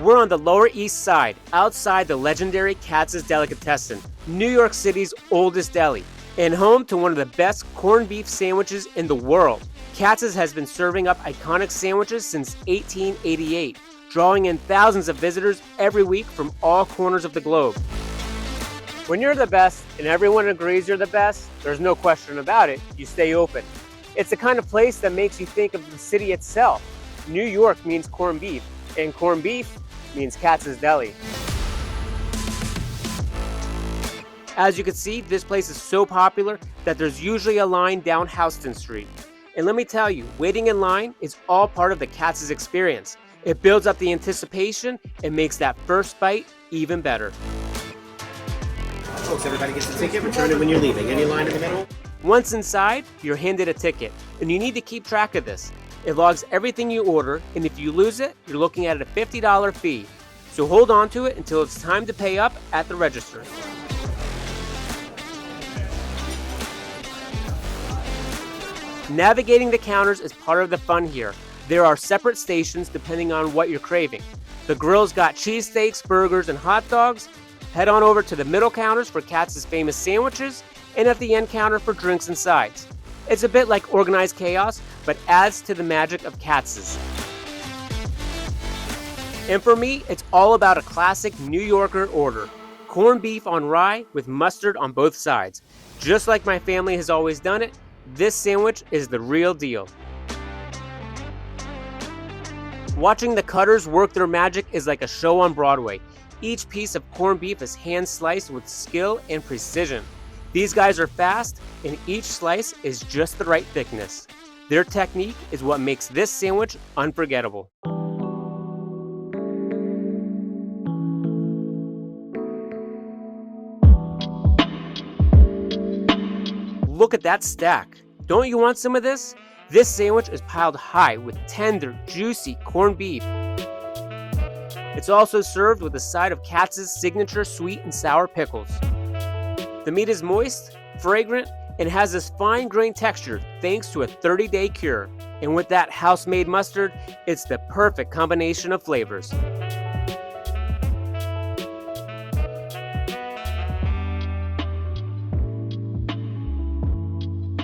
We're on the Lower East Side, outside the legendary Katz's Delicatessen, New York City's oldest deli, and home to one of the best corned beef sandwiches in the world. Katz's has been serving up iconic sandwiches since 1888, drawing in thousands of visitors every week from all corners of the globe. When you're the best and everyone agrees you're the best, there's no question about it, you stay open. It's the kind of place that makes you think of the city itself. New York means corned beef, and corned beef means Katz's Deli. As you can see, this place is so popular that there's usually a line down Houston Street. And let me tell you, waiting in line is all part of the Katz's experience. It builds up the anticipation and makes that first bite even better. Folks, everybody gets a ticket, return it when you're leaving. Any line in the middle? Once inside, you're handed a ticket, and you need to keep track of this. It logs everything you order, and if you lose it, you're looking at a $50 fee. So hold on to it until it's time to pay up at the register. Navigating the counters is part of the fun here. There are separate stations depending on what you're craving. The grill's got cheesesteaks, burgers, and hot dogs. Head on over to the middle counters for Katz's famous sandwiches, and at the end counter for drinks and sides. It's a bit like organized chaos, but adds to the magic of Katz's. And for me, it's all about a classic New Yorker order. Corned beef on rye with mustard on both sides. Just like my family has always done it, this sandwich is the real deal. Watching the cutters work their magic is like a show on Broadway. Each piece of corned beef is hand-sliced with skill and precision. These guys are fast, and each slice is just the right thickness. Their technique is what makes this sandwich unforgettable. Look at that stack. Don't you want some of this? This sandwich is piled high with tender, juicy corned beef. It's also served with a side of Katz's signature sweet and sour pickles. The meat is moist, fragrant, and has this fine-grained texture thanks to a 30-day cure. And with that house-made mustard, it's the perfect combination of flavors.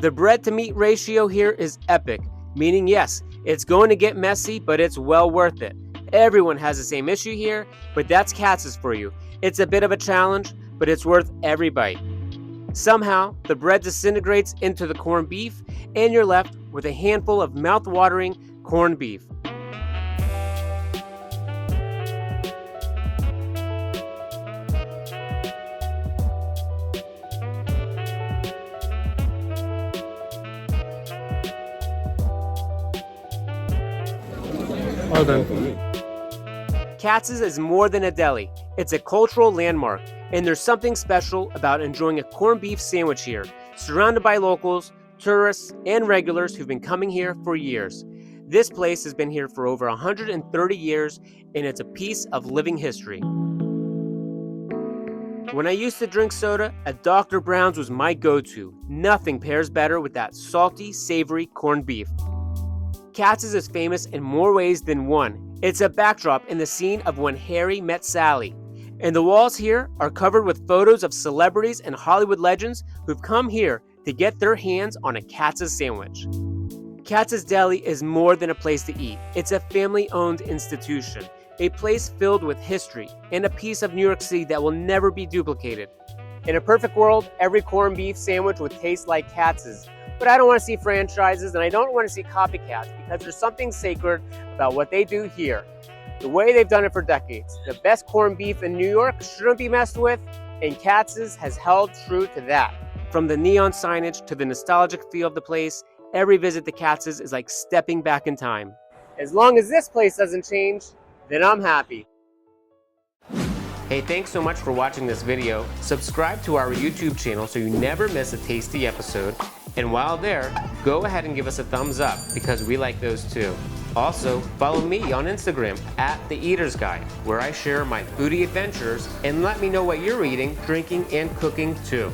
The bread-to-meat ratio here is epic, meaning yes, it's going to get messy, but it's well worth it. Everyone has the same issue here, but that's Katz's for you. It's a bit of a challenge, but it's worth every bite. Somehow, the bread disintegrates into the corned beef, and you're left with a handful of mouth-watering corned beef. All done. Katz's is more than a deli. It's a cultural landmark, and there's something special about enjoying a corned beef sandwich here, surrounded by locals, tourists, and regulars who've been coming here for years. This place has been here for over 130 years, and it's a piece of living history. When I used to drink soda, a Dr. Brown's was my go-to. Nothing pairs better with that salty, savory corned beef. Katz's is famous in more ways than one. It's a backdrop in the scene of When Harry Met Sally. And the walls here are covered with photos of celebrities and Hollywood legends who've come here to get their hands on a Katz's sandwich. Katz's Deli is more than a place to eat. It's a family-owned institution, a place filled with history, and a piece of New York City that will never be duplicated. In a perfect world, every corned beef sandwich would taste like Katz's. But I don't want to see franchises, and I don't want to see copycats, because there's something sacred about what they do here. The way they've done it for decades. The best corned beef in New York shouldn't be messed with, and Katz's has held true to that. From the neon signage to the nostalgic feel of the place, every visit to Katz's is like stepping back in time. As long as this place doesn't change, then I'm happy. Hey, thanks so much for watching this video. Subscribe to our YouTube channel so you never miss a tasty episode. And while there, go ahead and give us a thumbs up because we like those too. Also, follow me on Instagram @TheEatersGuide, where I share my foodie adventures and let me know what you're eating, drinking, and cooking too.